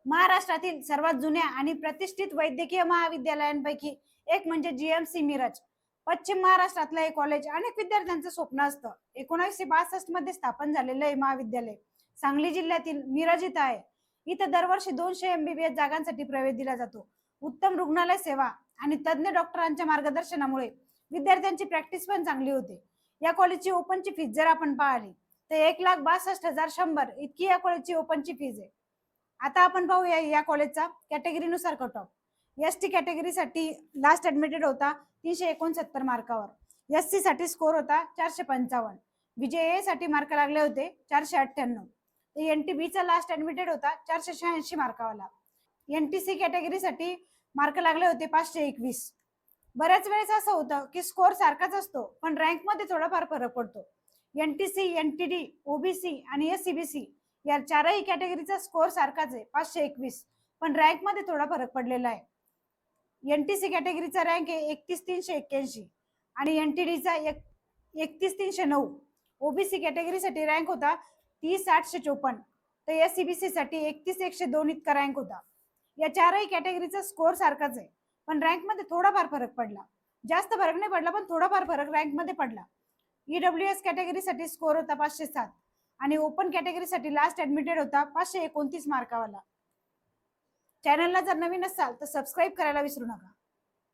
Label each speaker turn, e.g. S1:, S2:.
S1: महाराष्ट्रातील सर्वात जुन्या आणि प्रतिष्ठित वैद्यकीय महाविद्यालयांपैकी एक म्हणजे जीएमसी मिरज. पश्चिम महाराष्ट्रातलं हे कॉलेज अनेक विद्यार्थ्यांचं स्वप्न असतं. 1962 मध्ये स्थापन झालेलं हे महाविद्यालय सांगली जिल्ह्यातील मिरज इथं आहे. इथं दरवर्षी 200 MBBS जागांसाठी प्रवेश दिला जातो. उत्तम रुग्णालय सेवा आणि तज्ञ डॉक्टरांच्या मार्गदर्शनामुळे विद्यार्थ्यांची प्रॅक्टिस पण चांगली होते. या कॉलेजची ओपनची फीस जर आपण पाहिली तर 1,62,100 इतकी या कॉलेजची ओपनची फीस आहे. आता आपण पाहूया या कॉलेजचा कॅटेगरीनुसार कट ऑफ. एसटी कॅटेगरीसाठी लास्ट ऍडमिटेड होता 369 मार्कावर. एससी साठी स्कोर होता 455. विजय साठी मार्क लागले होते 498. एनटीबीचा लास्ट ऍडमिटेड होता 486 मार्कावाला. एनटीसी कॅटेगरीसाठी मार्क लागले होते 521. बऱ्याच वेळेस असं होतं की स्कोर सारखाच असतो पण रँक मध्ये थोडाफार फरक पडतो. एनटीसी, एनटीडी, ओबीसी आणि एससीबीसी या चारही कॅटेगरीचा स्कोर सारखाच आहे 521, पण रँक मध्ये थोडा फरक पडलेला आहे. एनटीसी कॅटेगरीचा रँक आहे 31,381 आणि एनटीडीचा 31,309. ओबीसी कॅटेगरीसाठी रँक होता 30,854 तर एससीबीसी साठी 31,102 इतका रँक होता. या चारही कॅटेगरीचा स्कोर सारखाच आहे पण रँक मध्ये थोडाफार फरक पडला. जास्त फरक नाही पडला पण थोडाफार फरक रँक मध्ये पडला. ईडब्ल्यूएस कॅटेगरीसाठी स्कोर होता 507 आणि ओपन कॅटेगरीसाठी लास्ट ऍडमिटेड होता 529 मार्कावाला. चॅनलला जर नवीन असाल तर सबस्क्राईब करायला विसरू नका.